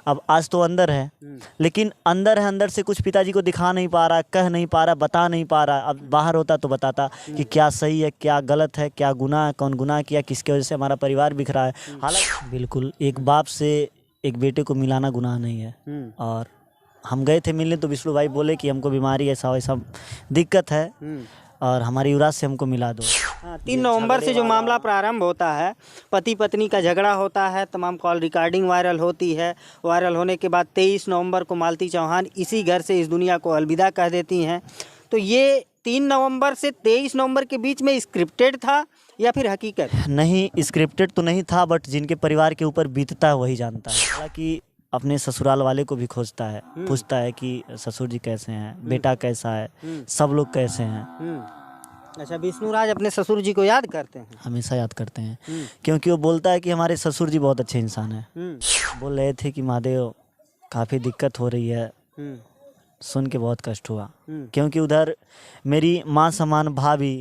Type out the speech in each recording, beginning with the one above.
अब आज तो अंदर है, लेकिन अंदर है, अंदर से कुछ पिताजी को दिखा नहीं पा रहा, कह नहीं पा रहा, बता नहीं पा रहा। अब बाहर होता तो बताता कि क्या सही है, क्या गलत है, क्या गुनाह है, कौन गुनाह किया, किसकी वजह से हमारा परिवार बिखरा है। हालांकि बिल्कुल एक बाप से एक बेटे को मिलाना गुनाह नहीं है। और हम गए थे मिलने तो विष्णु भाई बोले कि हमको बीमारी ऐसा वैसा दिक्कत है और हमारी युवराज से हमको मिला दो। 3 नवंबर से जो मामला प्रारंभ होता है, पति पत्नी का झगड़ा होता है, तमाम कॉल रिकॉर्डिंग वायरल होती है। वायरल होने के बाद 23 नवंबर को मालती चौहान इसी घर से इस दुनिया को अलविदा कह देती हैं। तो ये 3 नवंबर से 23 नवंबर के बीच में स्क्रिप्टेड था या फिर हकीकत? नहीं, स्क्रिप्टेड तो नहीं था, बट जिनके परिवार के ऊपर बीतता है वही जानता है। हालांकि अपने ससुराल वाले को भी खोजता है, पूछता है कि ससुर जी कैसे हैं, बेटा कैसा है, सब लोग कैसे हैं। अच्छा, विष्णु राज अपने ससुर जी को याद करते हैं? हमेशा याद करते हैं, क्योंकि वो बोलता है कि हमारे ससुर जी बहुत अच्छे इंसान हैं। बोल रहे थे कि महादेव काफ़ी दिक्कत हो रही है, सुन के बहुत कष्ट हुआ, क्योंकि उधर मेरी माँ समान भाभी,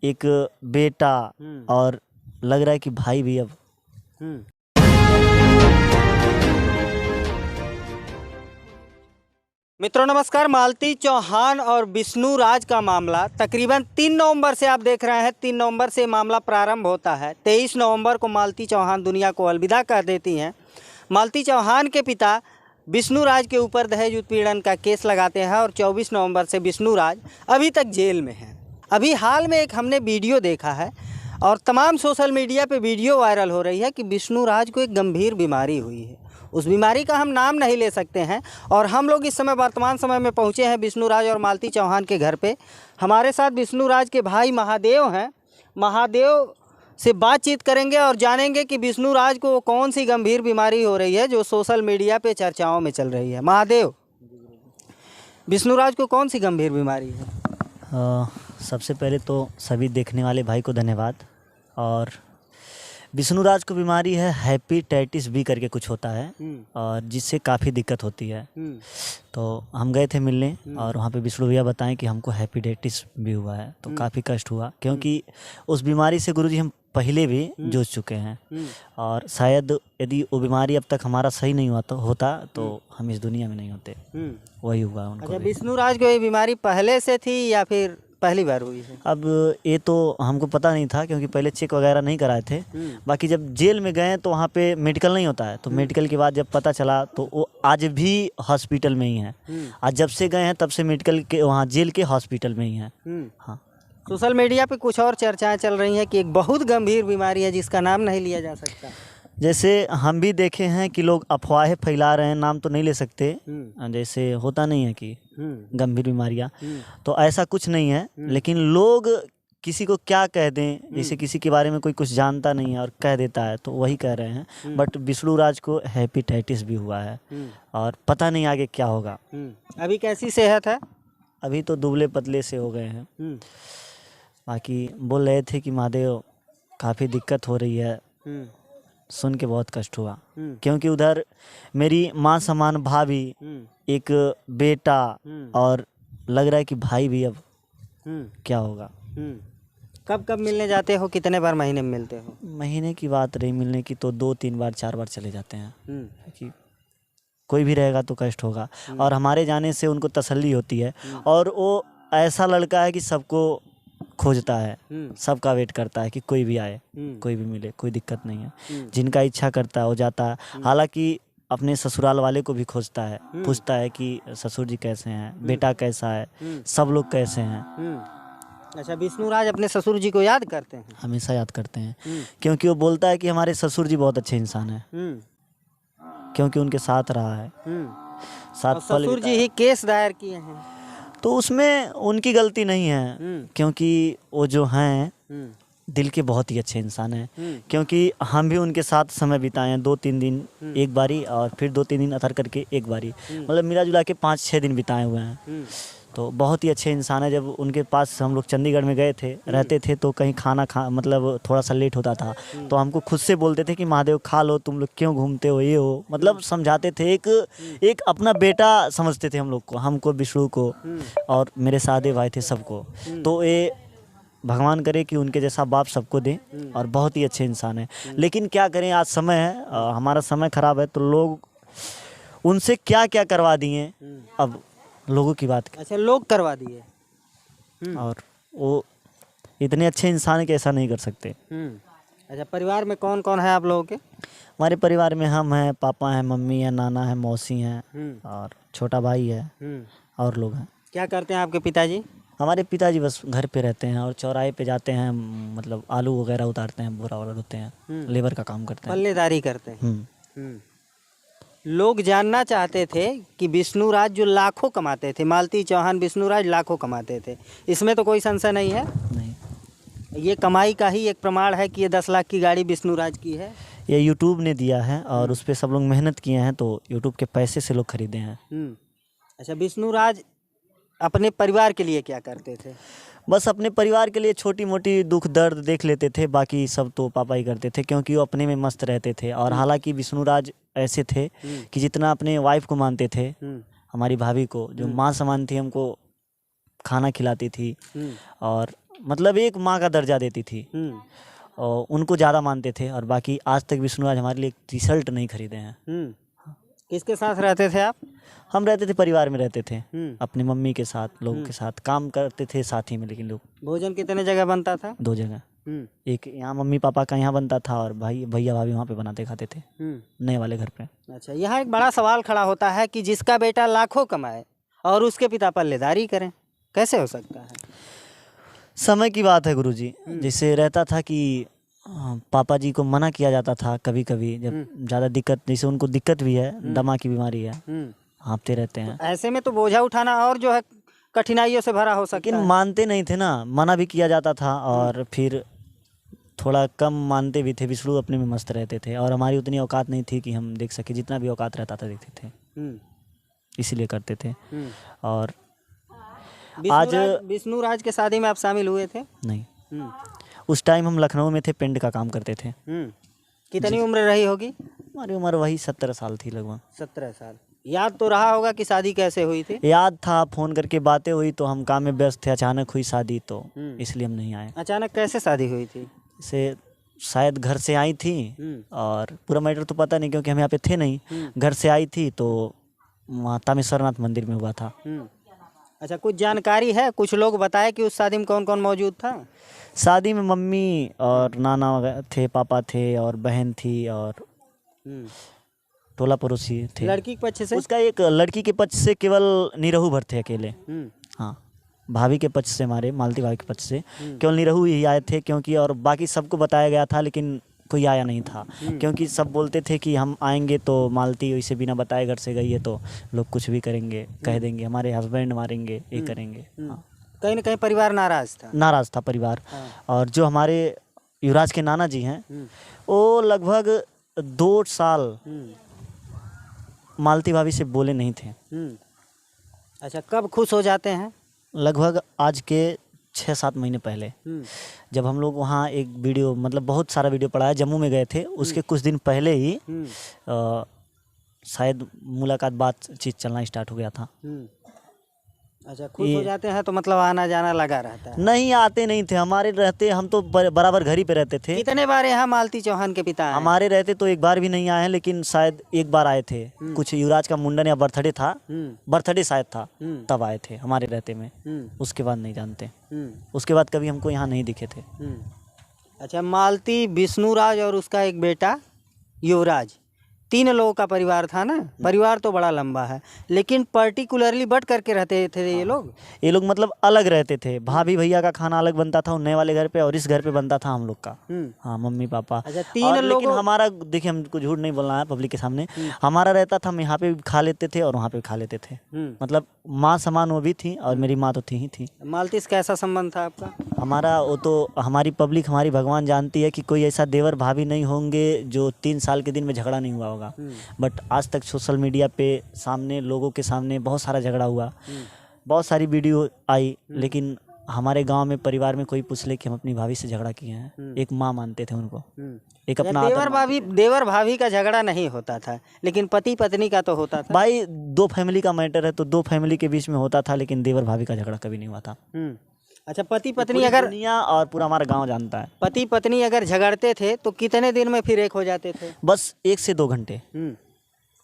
एक बेटा और लग रहा है कि भाई भी। अब मित्रों नमस्कार। मालती चौहान और विष्णु राज का मामला तकरीबन 3 नवंबर से आप देख रहे हैं। 3 नवंबर से मामला प्रारंभ होता है। 23 नवंबर को मालती चौहान दुनिया को अलविदा कर देती हैं। मालती चौहान के पिता विष्णु राज के ऊपर दहेज उत्पीड़न का केस लगाते हैं और 24 नवंबर से विष्णु राज अभी तक जेल में हैं। अभी हाल में एक हमने वीडियो देखा है और तमाम सोशल मीडिया पे वीडियो वायरल हो रही है कि विष्णु राज को एक गंभीर बीमारी हुई है। उस बीमारी का हम नाम नहीं ले सकते हैं और हम लोग इस समय वर्तमान समय में पहुंचे हैं विष्णु राज और मालती चौहान के घर पे। हमारे साथ विष्णु राज के भाई महादेव हैं। महादेव से बातचीत करेंगे और जानेंगे कि विष्णु राज को कौन सी गंभीर बीमारी हो रही है जो सोशल मीडिया पे चर्चाओं में चल रही है। महादेव, विष्णु राज को कौन सी गंभीर बीमारी है? सबसे पहले तो सभी देखने वाले भाई को धन्यवाद। और विष्णु राज को बीमारी है हेपेटाइटिस बी करके कुछ होता है और जिससे काफ़ी दिक्कत होती है। तो हम गए थे मिलने और वहाँ पे विष्णु भैया बताएं कि हमको हेपेटाइटिस बी हुआ है, तो काफ़ी कष्ट हुआ, क्योंकि उस बीमारी से गुरुजी हम पहले भी जूझ चुके हैं और शायद यदि वो बीमारी अब तक हमारा सही नहीं होता तो हम इस दुनिया में नहीं होते। वही हुआ उनको। अच्छा, विष्णु राज को ये बीमारी पहले से थी या फिर पहली बार हुई है? अब ये तो हमको पता नहीं था, क्योंकि पहले चेक वगैरह नहीं कराए थे। बाकी जब जेल में गए तो वहाँ पे मेडिकल नहीं होता है, तो मेडिकल के बाद जब पता चला तो वो आज भी हॉस्पिटल में ही है। आज जब से गए हैं तब से मेडिकल के वहाँ जेल के हॉस्पिटल में ही है। हाँ, सोशल मीडिया पे कुछ और चर्चाएं चल रही हैं कि एक बहुत गंभीर बीमारी है जिसका नाम नहीं लिया जा सकता। जैसे हम भी देखे हैं कि लोग अफवाहें फैला रहे हैं, नाम तो नहीं ले सकते, जैसे होता नहीं है कि गंभीर बीमारियां, तो ऐसा कुछ नहीं है। लेकिन लोग किसी को क्या कह दें, जैसे किसी के बारे में कोई कुछ जानता नहीं है और कह देता है, तो वही कह रहे हैं। बट विष्णु राज को हेपेटाइटिस भी हुआ है और पता नहीं आगे क्या होगा। अभी कैसी सेहत है? अभी तो दुबले पतले से हो गए हैं। बाकी बोल रहे थे कि महादेव काफ़ी दिक्कत हो रही है, सुन के बहुत कष्ट हुआ, क्योंकि उधर मेरी माँ समान भाभी, एक बेटा और लग रहा है कि भाई भी। अब क्या होगा? कब कब मिलने जाते हो? कितने बार महीने में मिलते हो? महीने की बात रही मिलने की तो 2-3 बार 4 बार चले जाते हैं, कि कोई भी रहेगा तो कष्ट होगा। और हमारे जाने से उनको तसल्ली होती है। और वो ऐसा लड़का है कि सबको खोजता है, सबका वेट करता है कि कोई भी आए, कोई भी मिले, कोई दिक्कत नहीं है। जिनका इच्छा करता है वो जाता है। हालांकि अपने ससुराल वाले को भी खोजता है, पूछता है कि ससुर जी कैसे हैं, बेटा कैसा है, सब लोग कैसे हैं। अच्छा, विष्णु राज अपने ससुर जी को याद करते हैं? हमेशा याद करते हैं, क्योंकि वो बोलता है कि हमारे ससुर जी बहुत अच्छे इंसान हैं, क्योंकि उनके साथ रहा है, साथ पल ससुर जी ही केस दायर किए हैं, तो उसमें उनकी गलती नहीं है, क्योंकि वो जो हैं दिल के बहुत ही अच्छे इंसान हैं। क्योंकि हम भी उनके साथ समय बिताए हैं, 2-3 दिन एक बारी और फिर 2-3 दिन अथर करके एक बारी, मतलब मिला जुला के 5-6 दिन बिताए हुए हैं। तो बहुत ही अच्छे इंसान है। जब उनके पास हम लोग चंडीगढ़ में गए थे, रहते थे, तो कहीं खाना मतलब थोड़ा सा लेट होता था तो हमको खुद से बोलते थे कि महादेव खा लो, तुम लोग क्यों घूमते हो, ये हो, मतलब समझाते थे। एक अपना बेटा समझते थे हम लोग को, हमको, विष्णु को और मेरे सादे भाई थे सबको। तो ये भगवान करे कि उनके जैसा बाप सबको दें, और बहुत ही अच्छे इंसान है। लेकिन क्या करें, आज समय है, हमारा समय ख़राब है, तो लोग उनसे क्या क्या करवा दिए, अब लोगों की बात अच्छा, लोग करवा दिए। और वो इतने अच्छे इंसान के ऐसा नहीं कर सकते। अच्छा, परिवार में कौन कौन है आप लोगों के? हमारे परिवार में हम हैं, पापा हैं, मम्मी है, नाना है, मौसी हैं और छोटा भाई है और लोग हैं। क्या करते हैं आपके पिताजी? हमारे पिताजी बस घर पे रहते हैं और चौराहे पे जाते हैं, मतलब आलू वगैरह उतारते हैं, बोरा वगैरह होते हैं, लेबर का काम करते हैं, पल्लेदारी करते हैं। लोग जानना चाहते थे कि विष्णुराज जो लाखों कमाते थे, मालती चौहान विष्णुराज लाखों कमाते थे, इसमें तो कोई संशय नहीं है। नहीं, ये कमाई का ही एक प्रमाण है कि ये 10 लाख की गाड़ी विष्णुराज की है। ये यूट्यूब ने दिया है और उस पर सब लोग मेहनत किए हैं, तो यूट्यूब के पैसे से लोग खरीदे हैं। अच्छा, विष्णुराज अपने परिवार के लिए क्या करते थे? बस अपने परिवार के लिए छोटी मोटी दुख दर्द देख लेते थे, बाकी सब तो पापा ही करते थे, क्योंकि वो अपने में मस्त रहते थे। और हालांकि विष्णुराज ऐसे थे कि जितना अपने वाइफ को मानते थे, हमारी भाभी को जो माँ समान थी, हमको खाना खिलाती थी और मतलब एक माँ का दर्जा देती थी, और उनको ज़्यादा मानते थे। और बाकी आज तक विष्णुराज हमारे लिए टी शर्ट नहीं खरीदे हैं। किसके साथ रहते थे आप? हम रहते थे, परिवार में रहते थे, अपनी मम्मी के साथ, लोगों के साथ काम करते थे साथ ही में। लेकिन लोग भोजन कितने जगह बनता था? 2 जगह, एक यहाँ मम्मी पापा का यहाँ बनता था और भाई भैया भाभी वहाँ पे बनाते खाते थे, नए वाले घर पे। अच्छा, यहाँ एक बड़ा सवाल खड़ा होता है कि जिसका बेटा लाखों कमाए और उसके पिता पल्लेदारी करें, कैसे हो सकता है? समय की बात है गुरुजी। जैसे रहता था कि पापा जी को मना किया जाता था कभी कभी, जब ज़्यादा दिक्कत, जैसे उनको दिक्कत भी है, दमा की बीमारी है, हाँफते रहते हैं। तो ऐसे में तो बोझा उठाना और जो है कठिनाइयों से भरा हो सकता लेकिन है। मानते नहीं थे ना, मना भी किया जाता था और फिर थोड़ा कम मानते भी थे। विष्णु अपने में मस्त रहते थे और हमारी उतनी औकात नहीं थी कि हम देख सके, जितना भी औकात रहता था देखते थे, इसीलिए करते थे। और आज विष्णुराज के शादी में आप शामिल हुए थे? नहीं, उस टाइम हम लखनऊ में थे, पेंट का काम करते थे। कितनी उम्र रही होगी? हमारी उम्र वही 17 साल थी लगभग। 17 साल। याद तो रहा होगा कि शादी कैसे हुई थी? याद था, फोन करके बातें हुई, तो हम काम में व्यस्त थे, अचानक हुई शादी, तो इसलिए हम नहीं आए। अचानक कैसे शादी हुई थी? से शायद घर से आई थी, और पूरा मैटर तो पता नहीं क्योंकि हम यहाँ पे थे नहीं। घर से आई थी तो वहाँ तामेश्वरनाथ मंदिर में हुआ था। अच्छा, कुछ जानकारी है? कुछ लोग बताए कि उस शादी में कौन कौन मौजूद था? शादी में मम्मी और नाना वगैरह थे, पापा थे और बहन थी और टोला पड़ोसी थे। लड़की के पक्ष से? उसका एक लड़की के पक्ष से केवल निरहू भर थे अकेले। हाँ, भाभी के पक्ष से, हमारे मालती भाभी के पक्ष से केवल निरहू ही आए थे, क्योंकि और बाकी सबको बताया गया था लेकिन कोई आया नहीं था, क्योंकि सब बोलते थे कि हम आएंगे तो मालती वैसे बिना बताए घर से गई है तो लोग कुछ भी करेंगे, कह देंगे, हमारे हस्बैंड मारेंगे, ये करेंगे। हाँ। कहीं ना कहीं परिवार नाराज था? नाराज था परिवार। और जो हमारे युवराज के नाना जी हैं, वो लगभग 2 साल मालती भाभी से बोले नहीं थे। अच्छा, कब खुश हो जाते हैं? लगभग आज के 6-7 महीने पहले, जब हम लोग वहाँ एक वीडियो, मतलब बहुत सारा वीडियो पड़ा है, जम्मू में गए थे, उसके कुछ दिन पहले ही शायद मुलाकात, बातचीत चलना स्टार्ट हो गया था। अच्छा, खुश हो जाते हैं तो मतलब आना जाना लगा रहता है? नहीं, आते नहीं थे हमारे रहते, हम तो बराबर घर ही पे रहते थे। कितने बार यहाँ मालती चौहान के पिता आए? हमारे रहते तो एक बार भी नहीं आए हैं, लेकिन शायद एक बार आए थे, कुछ युवराज का मुंडन या बर्थडे था, बर्थडे शायद था, तब आए थे हमारे रहते में। उसके बाद नहीं जानते, उसके बाद कभी हमको यहाँ नहीं दिखे थे। अच्छा, मालती, विष्णुराज और उसका एक बेटा युवराज, 3 लोगों का परिवार था ना? परिवार तो बड़ा लंबा है, लेकिन पर्टिकुलरली बट करके रहते थे ये लोग। ये लोग मतलब अलग रहते थे। भाभी भैया का खाना अलग बनता था नए वाले घर पे, और इस घर पे बनता था हम लोग का। हाँ, मम्मी पापा। अच्छा, 3 लोग। लेकिन हमारा, देखिए, हमको झूठ नहीं बोलना है पब्लिक के सामने, हमारा रहता था, हम यहाँ पे भी खा लेते थे और वहाँ पे भी खा लेते थे। मतलब माँ समान वो भी थी और मेरी माँ तो थी ही थी। मालती से कैसा संबंध था आपका? हमारा, वो तो हमारी पब्लिक, हमारी भगवान जानती है कि कोई ऐसा देवर भाभी नहीं होंगे जो 3 साल के दिन में झगड़ा नहीं हुआ होगा। बट आज तक सोशल मीडिया पे सामने, लोगों के सामने बहुत सारा झगड़ा हुआ, बहुत सारी वीडियो आई, लेकिन हमारे गांव में, परिवार में कोई पूछ ले कि हम अपनी भाभी से झगड़ा किए हैं, एक माँ मानते थे उनको, एक अपना देवर भाभी का झगड़ा नहीं होता था, लेकिन पति पत्नी का तो होता था। भाई 2 फैमिली का मैटर है तो 2 फैमिली के बीच में होता था, लेकिन देवर भाभी का झगड़ा कभी नहीं हुआ था। अच्छा, पति पत्नी अगर, दुनिया और पूरा हमारा गांव जानता है, पति पत्नी अगर झगड़ते थे तो कितने दिन में फिर एक हो जाते थे? बस 1 से 2 घंटे।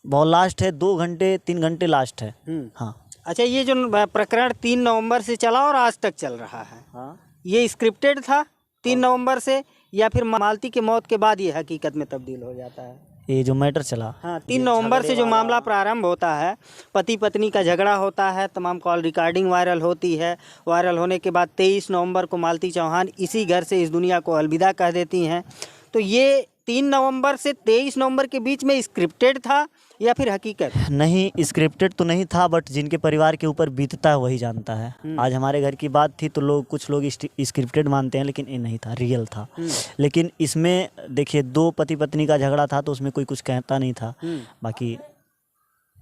बहुत लास्ट है, 2 घंटे 3 घंटे लास्ट है। हाँ। अच्छा, ये जो प्रकरण 3 नवंबर से चला और आज तक चल रहा है, हाँ, ये स्क्रिप्टेड था 3 नवंबर से, या फिर मालती के मौत के बाद ये हकीकत में तब्दील हो जाता है? ये जो मैटर चला, हाँ, 3 नवंबर से जो मामला प्रारंभ होता है, पति पत्नी का झगड़ा होता है, तमाम कॉल रिकॉर्डिंग वायरल होती है। वायरल होने के बाद 23 नवंबर को मालती चौहान इसी घर से इस दुनिया को अलविदा कह देती हैं। तो ये 3 नवंबर से 23 नवंबर के बीच में स्क्रिप्टेड था या फिर हकीकत? नहीं, स्क्रिप्टेड तो नहीं था, बट जिनके परिवार के ऊपर बीतता है वही जानता है। आज हमारे घर की बात थी तो कुछ लोग स्क्रिप्टेड मानते हैं, लेकिन ये नहीं था, रियल था। लेकिन इसमें देखिए 2 पति पत्नी का झगड़ा था तो उसमें कोई कुछ कहता नहीं था। बाकी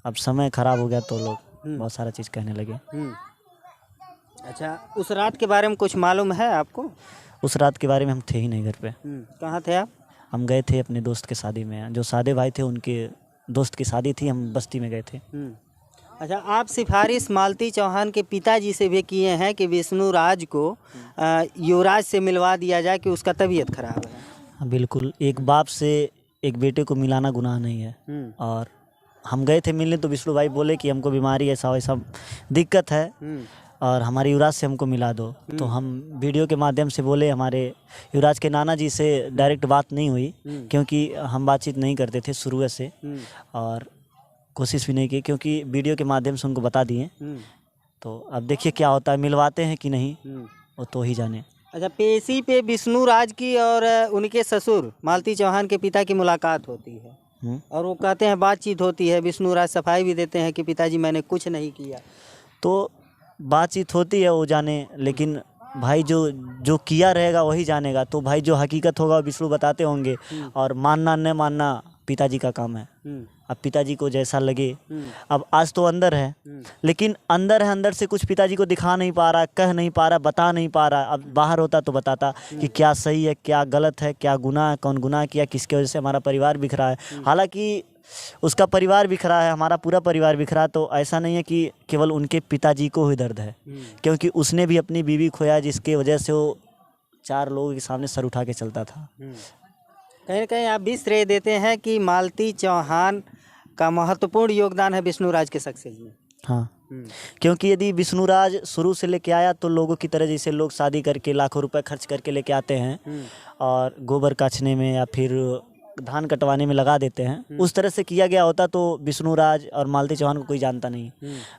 अब समय खराब हो गया तो लोग बहुत सारा चीज़ कहने लगे। अच्छा, उस रात के बारे में कुछ मालूम है आपको? उस रात के बारे में हम थे ही नहीं घर पे। कहाँ थे आप? हम गए थे अपने दोस्त के शादी में, जो सादे भाई थे उनके दोस्त की शादी थी, हम बस्ती में गए थे। अच्छा, आप सिफारिश मालती चौहान के पिताजी से भी किए हैं कि विष्णु राज को युवराज से मिलवा दिया जाए कि उसका तबीयत खराब है? बिल्कुल, एक बाप से एक बेटे को मिलाना गुनाह नहीं है। और हम गए थे मिलने तो विष्णु भाई बोले कि हमको बीमारी ऐसा वैसा दिक्कत है और हमारे युवराज से हमको मिला दो। तो हम वीडियो के माध्यम से बोले, हमारे युवराज के नाना जी से डायरेक्ट बात नहीं हुई क्योंकि हम बातचीत नहीं करते थे शुरू से, और कोशिश भी नहीं की क्योंकि वीडियो के माध्यम से उनको बता दिए। तो अब देखिए क्या होता है, मिलवाते हैं कि नहीं वो तो ही जाने। अच्छा, पेशी पे विष्णु राज की और उनके ससुर मालती चौहान के पिता की मुलाकात होती है और वो कहते हैं बातचीत होती है। विष्णु राज सफाई भी देते हैं कि पिताजी मैंने कुछ नहीं किया। तो बातचीत होती है वो जाने, लेकिन भाई जो किया रहेगा वही जानेगा। तो भाई जो हकीकत होगा विष्णु बताते होंगे, और मानना न मानना पिताजी का काम है। अब पिताजी को जैसा लगे, अब आज तो अंदर है, लेकिन अंदर है, अंदर से कुछ पिताजी को दिखा नहीं पा रहा, कह नहीं पा रहा, बता नहीं पा रहा। अब बाहर होता तो बताता कि क्या सही है, क्या गलत है, क्या गुनाह है, कौन गुनाह किया, किसके वजह से हमारा परिवार बिखरा है। हालांकि उसका परिवार बिखरा है, हमारा पूरा परिवार बिखरा, तो ऐसा नहीं है कि केवल उनके पिताजी को ही दर्द है, क्योंकि उसने भी अपनी बीवी खोया जिसकी वजह से वो 4 लोगों के सामने सर उठा के चलता था। कहीं ना कहीं आप भी श्रेय देते हैं कि मालती चौहान का महत्वपूर्ण योगदान है विष्णु राज के सक्सेस में। हाँ, क्योंकि यदि विष्णु राज शुरू से लेके आया तो लोगों की तरह, जैसे लोग शादी करके लाखों रुपए खर्च करके लेके आते हैं और गोबर काटने में या फिर धान कटवाने में लगा देते हैं, उस तरह से किया गया होता तो विष्णु राज और मालती चौहान को कोई जानता नहीं।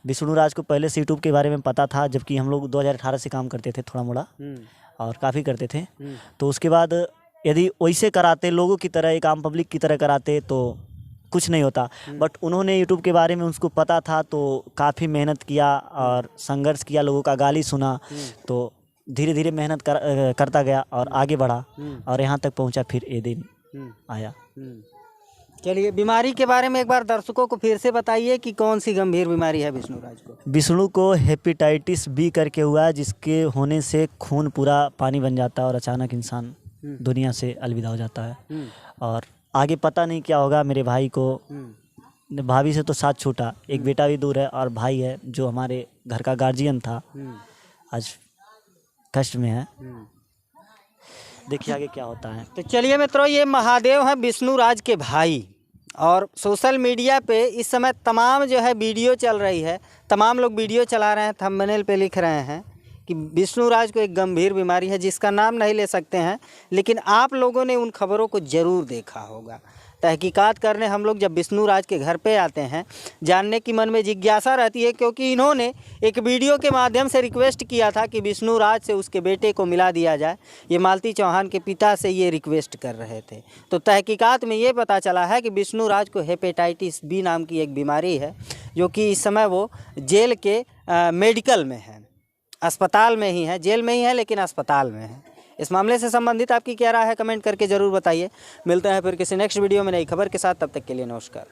विष्णु राज को पहले से यूट्यूब के बारे में पता था, जबकि हम लोग 2018 से काम करते थे थोड़ा मोड़ा और काफ़ी करते थे। तो उसके बाद यदि वैसे कराते, लोगों की तरह, एक आम पब्लिक की तरह कराते तो कुछ नहीं होता। बट उन्होंने यूट्यूब के बारे में उसको पता था तो काफ़ी मेहनत किया और संघर्ष किया, लोगों का गाली सुना, तो धीरे धीरे मेहनत करता गया और आगे बढ़ा और यहाँ तक पहुँचा, फिर ये दिन आया। चलिए, बीमारी के बारे में एक बार दर्शकों को फिर से बताइए कि कौन सी गंभीर बीमारी है विष्णु राज को? विष्णु को हेपेटाइटिस बी करके हुआ है, जिसके होने से खून पूरा पानी बन जाता है और अचानक इंसान दुनिया से अलविदा हो जाता है। और आगे पता नहीं क्या होगा। मेरे भाई को, भाभी से तो साथ छूटा, एक बेटा भी दूर है और भाई है जो हमारे घर का गार्जियन था, आज कष्ट में है। देखिए आगे क्या होता है। तो चलिए मित्रों, ये महादेव हैं विष्णु राज के भाई, और सोशल मीडिया पे इस समय तमाम जो है वीडियो चल रही है, तमाम लोग वीडियो चला रहे हैं, थंबनेल पे लिख रहे हैं कि विष्णु राज को एक गंभीर बीमारी है जिसका नाम नहीं ले सकते हैं, लेकिन आप लोगों ने उन खबरों को ज़रूर देखा होगा। तहकीकात करने हम लोग जब विष्णु राज के घर पे आते हैं, जानने की मन में जिज्ञासा रहती है, क्योंकि इन्होंने एक वीडियो के माध्यम से रिक्वेस्ट किया था कि विष्णु राज से उसके बेटे को मिला दिया जाए। ये मालती चौहान के पिता से ये रिक्वेस्ट कर रहे थे। तो तहकीकात में ये पता चला है कि विष्णु राज को हेपेटाइटिस बी नाम की एक बीमारी है, जो कि इस समय वो जेल के मेडिकल में है, अस्पताल में ही है, जेल में ही है लेकिन अस्पताल में है। इस मामले से संबंधित आपकी क्या राय है, कमेंट करके ज़रूर बताइए। मिलते हैं फिर किसी नेक्स्ट वीडियो में नई खबर के साथ, तब तक के लिए नमस्कार।